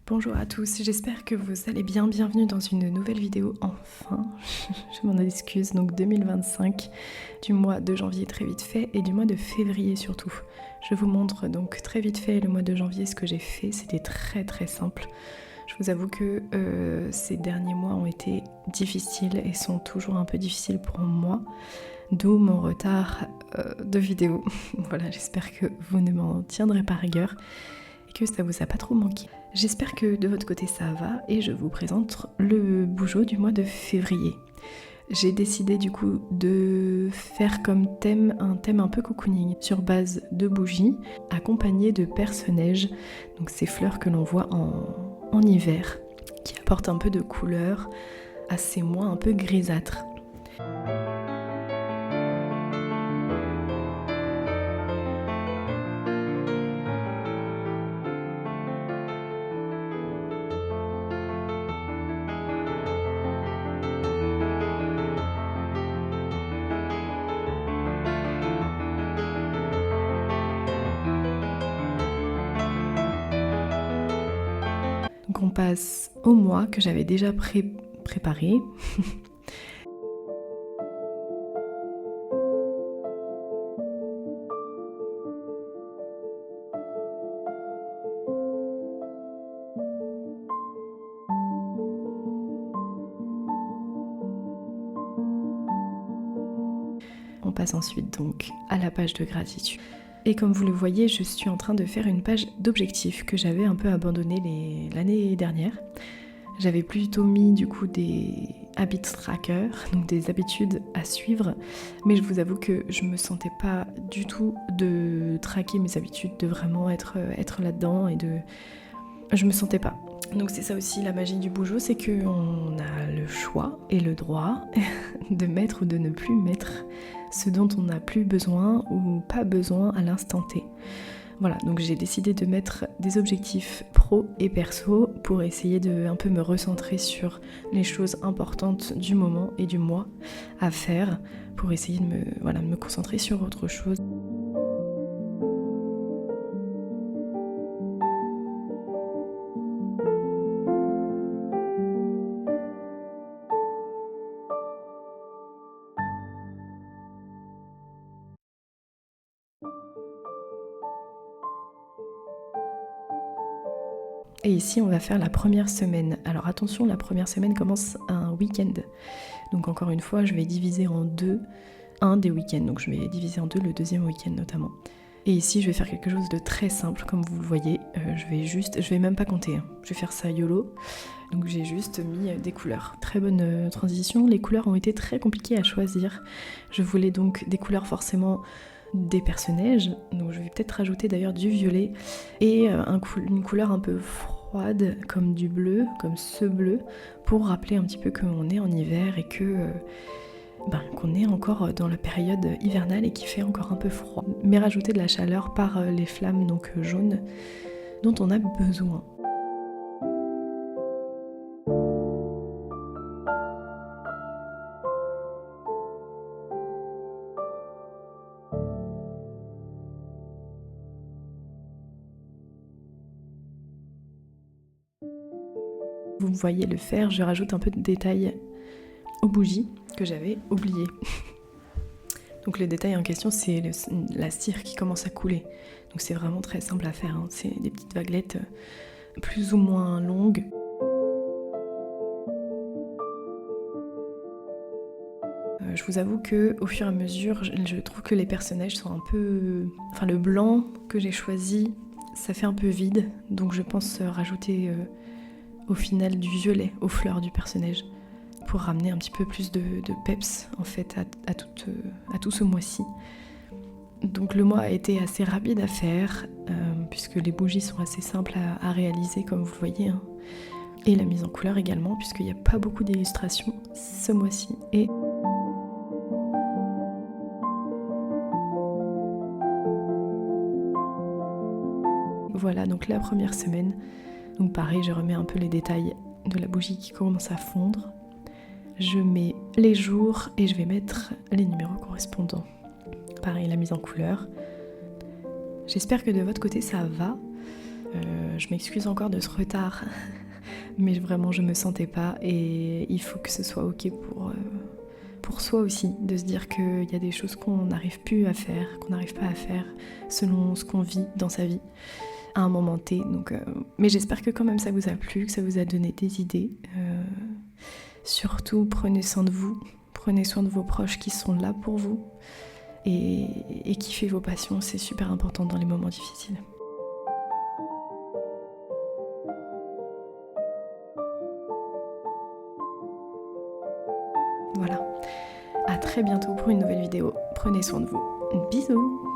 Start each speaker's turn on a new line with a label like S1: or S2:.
S1: Bonjour à tous, j'espère que vous allez bien. Bienvenue dans une nouvelle vidéo, enfin, je m'en excuse, donc 2025, du mois de janvier très vite fait et du mois de février surtout. Je vous montre donc très vite fait le mois de janvier ce que j'ai fait, c'était très simple. Je vous avoue que ces derniers mois ont été difficiles et sont toujours un peu difficiles pour moi, d'où mon retard de vidéo. Voilà, j'espère que vous ne m'en tiendrez pas rigueur et que ça vous a pas trop manqué. J'espère que de votre côté ça va et je vous présente le Bougeot du mois de février. J'ai décidé du coup de faire comme thème un thème un peu cocooning sur base de bougies accompagnées de perce-neige, donc ces fleurs que l'on voit en hiver qui apportent un peu de couleur à ces mois un peu grisâtres. Donc on passe au mois que j'avais déjà préparé. On passe ensuite donc à la page de gratitude. Et comme vous le voyez, je suis en train de faire une page d'objectifs que j'avais un peu abandonné l'année dernière. J'avais plutôt mis du coup des habit trackers, donc des habitudes à suivre, mais je vous avoue que je me sentais pas du tout de traquer mes habitudes, de vraiment être là-dedans je me sentais pas. Donc c'est ça aussi la magie du Bougeot, c'est qu'on a le choix et le droit de mettre ou de ne plus mettre ce dont on n'a plus besoin ou pas besoin à l'instant T. Voilà, donc j'ai décidé de mettre des objectifs pro et perso pour essayer de un peu me recentrer sur les choses importantes du moment et du mois à faire pour essayer de me concentrer sur autre chose. Et ici, on va faire la première semaine. Alors attention, la première semaine commence un week-end. Donc encore une fois, je vais diviser en deux un des week-ends. Donc je vais diviser en deux le deuxième week-end notamment. Et ici, je vais faire quelque chose de très simple, comme vous le voyez. Je vais même pas compter. Je vais faire ça YOLO. Donc j'ai juste mis des couleurs. Très bonne transition. Les couleurs ont été très compliquées à choisir. Je voulais donc des couleurs forcément des perce-neige, donc je vais peut-être rajouter d'ailleurs du violet et une couleur un peu froide comme du bleu, comme ce bleu, pour rappeler un petit peu qu'on est en hiver et qu'on est encore dans la période hivernale et qu'il fait encore un peu froid, mais rajouter de la chaleur par les flammes donc jaunes dont on a besoin. Vous voyez le faire, je rajoute un peu de détails aux bougies que j'avais oubliées. Donc le détail en question, c'est la cire qui commence à couler. Donc c'est vraiment très simple à faire, hein. C'est des petites vaguelettes plus ou moins longues. Je vous avoue que au fur et à mesure, je trouve que les perce-neige sont un peu... Enfin le blanc que j'ai choisi, ça fait un peu vide. Donc je pense rajouter au final du violet aux fleurs du perce-neige pour ramener un petit peu plus de peps en fait à tout ce mois-ci. Donc le mois a été assez rapide à faire puisque les bougies sont assez simples à réaliser comme vous le voyez, hein. Et la mise en couleur également puisqu'il n'y a pas beaucoup d'illustrations ce mois-ci. Et voilà donc la première semaine. Donc pareil, je remets un peu les détails de la bougie qui commence à fondre. Je mets les jours et je vais mettre les numéros correspondants. Pareil, la mise en couleur. J'espère que de votre côté ça va. Je m'excuse encore de ce retard, mais vraiment je me sentais pas et il faut que ce soit ok pour soi aussi, de se dire qu'il y a des choses qu'on n'arrive plus à faire, qu'on n'arrive pas à faire selon ce qu'on vit dans sa vie à un moment T. Donc, mais j'espère que quand même ça vous a plu, que ça vous a donné des idées. Surtout prenez soin de vous, prenez soin de vos proches qui sont là pour vous et kiffez vos passions, c'est super important dans les moments difficiles. Voilà, à très bientôt pour une nouvelle vidéo. Prenez soin de vous. Bisous.